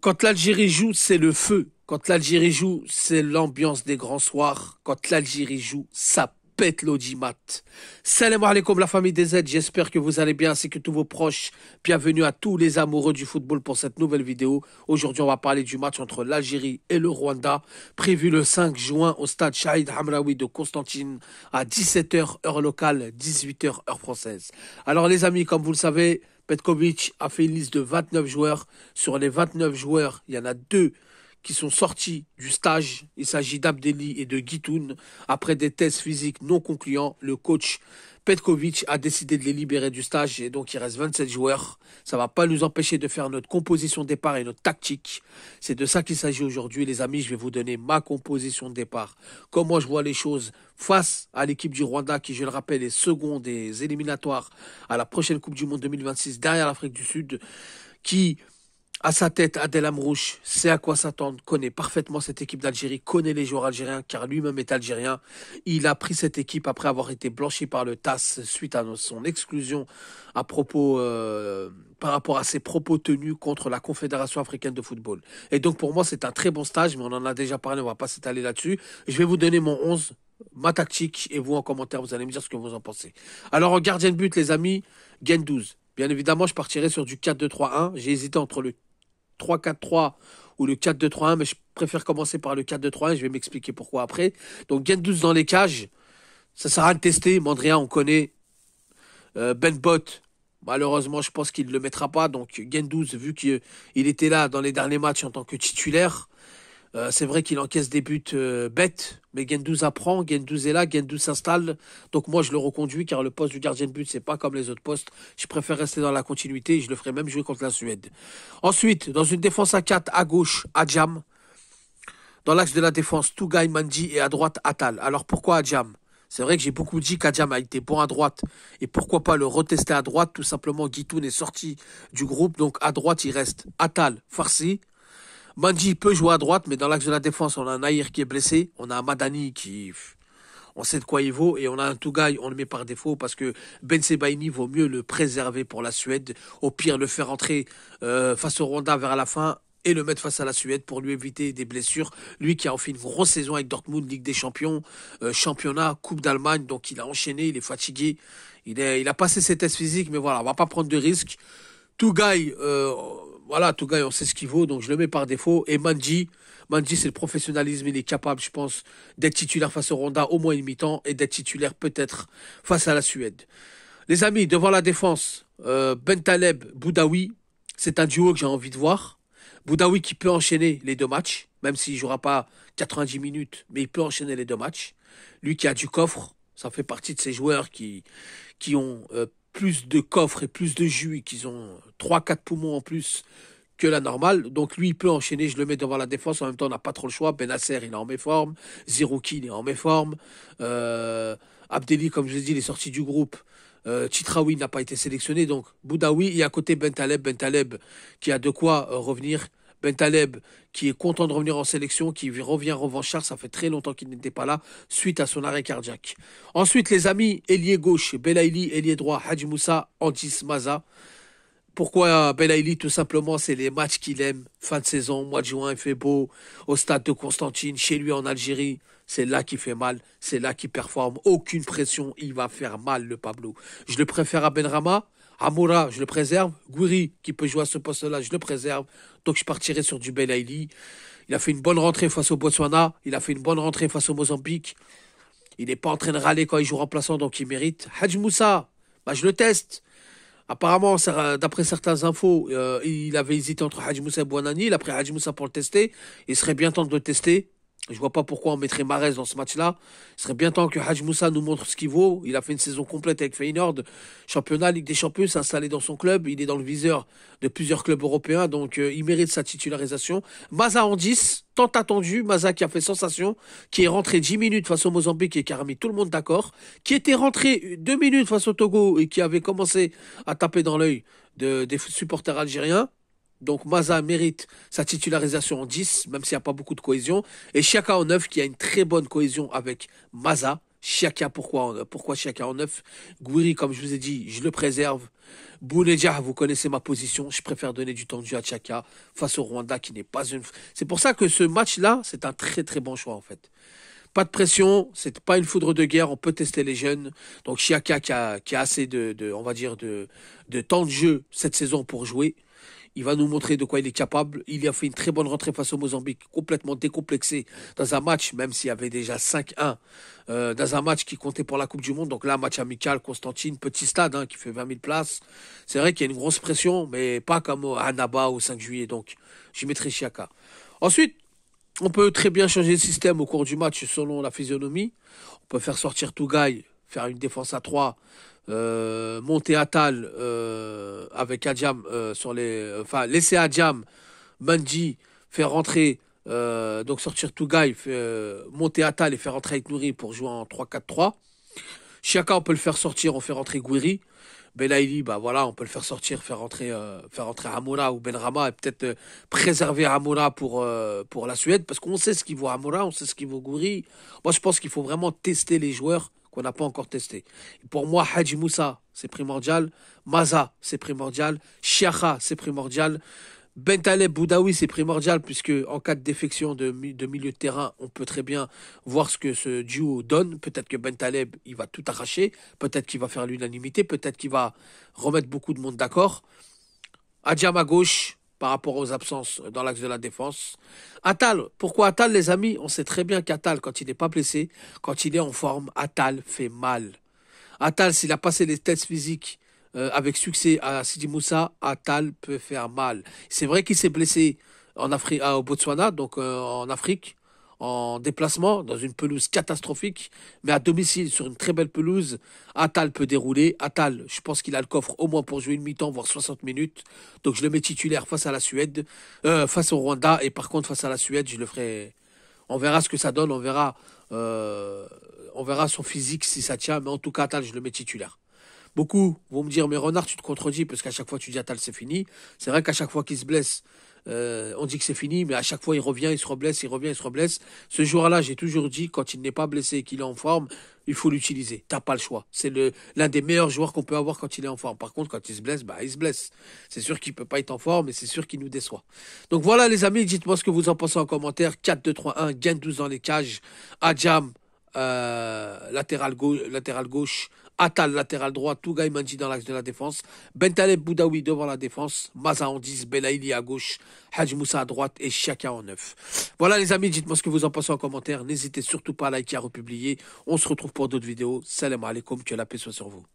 Quand l'Algérie joue, c'est le feu. Quand l'Algérie joue, c'est l'ambiance des grands soirs. Quand l'Algérie joue, ça pète l'audimat. Salam alaikum la famille des Z, j'espère que vous allez bien ainsi que tous vos proches. Bienvenue à tous les amoureux du football pour cette nouvelle vidéo. Aujourd'hui, on va parler du match entre l'Algérie et le Rwanda, prévu le 5 juin au stade Shahid Hamraoui de Constantine à 17h heure locale, 18h heure française. Alors les amis, comme vous le savez, Petkovic a fait une liste de 29 joueurs. Sur les 29 joueurs, il y en a deux qui sont sortis du stage. Il s'agit d'Abdelli et de Guitoun. Après des tests physiques non concluants, le coach Petkovic a décidé de les libérer du stage et donc il reste 27 joueurs. Ça ne va pas nous empêcher de faire notre composition de départ et notre tactique. C'est de ça qu'il s'agit aujourd'hui, les amis. Je vais vous donner ma composition de départ. Comment je vois les choses face à l'équipe du Rwanda qui, je le rappelle, est second des éliminatoires à la prochaine Coupe du Monde 2026 derrière l'Afrique du Sud, qui à sa tête, Adel Amrouche sait à quoi s'attendre, connaît parfaitement cette équipe d'Algérie, connaît les joueurs algériens car lui-même est algérien. Il a pris cette équipe après avoir été blanchi par le TAS suite à son exclusion à propos, par rapport à ses propos tenus contre la Confédération africaine de football. Et donc pour moi c'est un très bon stage, mais on en a déjà parlé, on va pas s'étaler là-dessus. Je vais vous donner mon 11, ma tactique, et vous en commentaire vous allez me dire ce que vous en pensez. Alors en gardien de but les amis, Gendouzi. Bien évidemment je partirai sur du 4-2-3-1, j'ai hésité entre le 3-4-3 ou le 4-2-3-1, mais je préfère commencer par le 4-2-3-1, je vais m'expliquer pourquoi après. Donc Gendouzi dans les cages, ça sert à rien de tester, Mandrea on connaît, Ben Bot, malheureusement je pense qu'il ne le mettra pas, donc Gendouzi vu qu'il était là dans les derniers matchs en tant que titulaire, c'est vrai qu'il encaisse des buts bêtes, mais Gendouzi apprend, Gendouzi est là, Gendouzi s'installe. Donc moi je le reconduis car le poste du gardien de but c'est pas comme les autres postes. Je préfère rester dans la continuité et je le ferai même jouer contre la Suède. Ensuite, dans une défense à 4, à gauche, Adjam. Dans l'axe de la défense, Tougaï, Mandi et à droite, Attal. Alors pourquoi Adjam? C'est vrai que j'ai beaucoup dit qu'Adjam a été bon à droite. Et pourquoi pas le retester à droite? Tout simplement, Guitoun est sorti du groupe. Donc à droite, il reste Attal, Farsi. Mandi peut jouer à droite, mais dans l'axe de la défense, on a un Nahir qui est blessé. On a un Madani qui... On sait de quoi il vaut. Et on a un Tougaï, on le met par défaut parce que Ben Sebaini vaut mieux le préserver pour la Suède. Au pire, le faire entrer face au Rwanda vers la fin et le mettre face à la Suède pour lui éviter des blessures. Lui qui a fait une grosse saison avec Dortmund, Ligue des Champions, championnat, Coupe d'Allemagne. Donc il a enchaîné, il est fatigué. Il a passé ses tests physiques, mais voilà, on va pas prendre de risques. Tougaï... Voilà, Tougaï, on sait ce qu'il vaut, donc je le mets par défaut. Et Mandi, c'est le professionnalisme, il est capable, je pense, d'être titulaire face au Rwanda au moins une mi-temps et d'être titulaire peut-être face à la Suède. Les amis, devant la défense, Bentaleb, Boudaoui, c'est un duo que j'ai envie de voir. Boudaoui qui peut enchaîner les deux matchs, même s'il ne jouera pas 90 minutes, mais il peut enchaîner les deux matchs. Lui qui a du coffre, ça fait partie de ces joueurs qui ont... plus de coffres et plus de jus et qu'ils ont 3-4 poumons en plus que la normale. Donc lui, il peut enchaîner, je le mets devant la défense. En même temps, on n'a pas trop le choix. Benasser, il est en méforme. Zerouki, il est en méforme. Abdelli, comme je l'ai dit, il est sorti du groupe. Chitraoui n'a pas été sélectionné. Donc Boudaoui et à côté Bentaleb qui a de quoi revenir. Bentaleb qui est content de revenir en sélection, qui revient revanchard, ça fait très longtemps qu'il n'était pas là, suite à son arrêt cardiaque. Ensuite, les amis, ailier gauche, Belaïli, ailier droit, Hadji Moussa, Andis Maza. Pourquoi Belaïli? Tout simplement, c'est les matchs qu'il aime, fin de saison, mois de juin, il fait beau, au stade de Constantine, chez lui en Algérie, c'est là qu'il fait mal, c'est là qu'il performe, aucune pression, il va faire mal le Pablo. Je le préfère à Benrama. Amoura, je le préserve. Gouiri, qui peut jouer à ce poste-là, je le préserve. Donc je partirai sur du Belaïli. Il a fait une bonne rentrée face au Botswana. Il a fait une bonne rentrée face au Mozambique. Il n'est pas en train de râler quand il joue remplaçant, donc il mérite. Hadj Moussa, je le teste. Apparemment, d'après certaines infos, il avait hésité entre Hadj Moussa et Bouanani. Il a pris Hadj Moussa pour le tester. Il serait bien temps de le tester. Je vois pas pourquoi on mettrait Mahrez dans ce match-là. Il serait bien temps que Hadj Moussa nous montre ce qu'il vaut. Il a fait une saison complète avec Feyenoord. Championnat, Ligue des Champions, s'est installé dans son club. Il est dans le viseur de plusieurs clubs européens. Donc, il mérite sa titularisation. Maza en 10, tant attendu. Maza qui a fait sensation. Qui est rentré 10 minutes face au Mozambique et qui a remis tout le monde d'accord. Qui était rentré 2 minutes face au Togo et qui avait commencé à taper dans l'œil des supporters algériens. Donc Maza mérite sa titularisation en 10, même s'il n'y a pas beaucoup de cohésion. Et Chaka en 9 qui a une très bonne cohésion avec Maza. Chiaka, pourquoi Chiaka en 9? Gouiri, comme je vous ai dit, je le préserve. Bounedjah, vous connaissez ma position. Je préfère donner du temps de jeu à Chiaka face au Rwanda qui n'est pas une... C'est pour ça que ce match-là, c'est un très très bon choix en fait. Pas de pression, c'est pas une foudre de guerre, on peut tester les jeunes. Donc Chiaka qui a assez on va dire de temps de jeu cette saison pour jouer. Il va nous montrer de quoi il est capable. Il a fait une très bonne rentrée face au Mozambique, complètement décomplexé dans un match, même s'il y avait déjà 5-1, dans un match qui comptait pour la Coupe du Monde. Donc là, match amical, Constantine, petit stade qui fait 20 000 places. C'est vrai qu'il y a une grosse pression, mais pas comme à Annaba au 5 juillet. Donc j'y mettrai Chiaka. Ensuite, on peut très bien changer de système au cours du match selon la physionomie. On peut faire sortir Tougaï, faire une défense à 3, monter Atal avec Adjam laisser Adjam, Manji, faire rentrer, donc sortir Tougaï, monter Atal et faire rentrer Aït-Nouri pour jouer en 3-4-3. Chiaka, on peut le faire sortir, on fait rentrer Gouiri. Belaïli, bah voilà, on peut le faire sortir, faire rentrer Hamoura ou Benrama et peut-être préserver Hamoura pour la Suède, parce qu'on sait ce qu'il vaut Hamoura, on sait ce qu'il vaut Gouiri. Moi, je pense qu'il faut vraiment tester les joueurs qu'on n'a pas encore testés. Et pour moi, Hadji Moussa, c'est primordial. Maza, c'est primordial. Chiacha, c'est primordial. Bentaleb Boudaoui, c'est primordial puisque en cas de défection de milieu de terrain, on peut très bien voir ce que ce duo donne. Peut-être que Bentaleb, il va tout arracher. Peut-être qu'il va faire l'unanimité. Peut-être qu'il va remettre beaucoup de monde d'accord. Adjam à gauche par rapport aux absences dans l'axe de la défense. Atal, pourquoi Atal, les amis? On sait très bien qu'Atal, quand il n'est pas blessé, quand il est en forme, Atal fait mal. Atal, s'il a passé les tests physiques avec succès à Sidi Moussa, Atal peut faire mal. C'est vrai qu'il s'est blessé en Afrique, au Botswana, donc en Afrique, en déplacement, dans une pelouse catastrophique, mais à domicile, sur une très belle pelouse, Atal peut dérouler. Atal, je pense qu'il a le coffre au moins pour jouer une mi-temps, voire 60 minutes. Donc je le mets titulaire face à la Suède, face au Rwanda, et par contre face à la Suède, je le ferai... On verra ce que ça donne, on verra son physique si ça tient, mais en tout cas, Atal, je le mets titulaire. Beaucoup vont me dire, mais Renard, tu te contredis, parce qu'à chaque fois, tu dis Atal, c'est fini. C'est vrai qu'à chaque fois qu'il se blesse, on dit que c'est fini, mais à chaque fois, il revient, il se reblesse, il revient, il se reblesse. Ce joueur-là, j'ai toujours dit, quand il n'est pas blessé et qu'il est en forme, il faut l'utiliser. T'as pas le choix. C'est l'un des meilleurs joueurs qu'on peut avoir quand il est en forme. Par contre, quand il se blesse, bah, il se blesse. C'est sûr qu'il peut pas être en forme, mais c'est sûr qu'il nous déçoit. Donc voilà, les amis, dites-moi ce que vous en pensez en commentaire. 4-2-3-1, gain 12 dans les cages. Adjam, latéral gauche. Atal, latéral droit, Tougaï Manji dans l'axe de la défense, Bentaleb Boudaoui devant la défense, Maza en 10, Belaïli à gauche, Hadji Moussa à droite et Chiaka en 9. Voilà les amis, dites-moi ce que vous en pensez en commentaire. N'hésitez surtout pas à liker, à republier. On se retrouve pour d'autres vidéos. Salam alaikum, que la paix soit sur vous.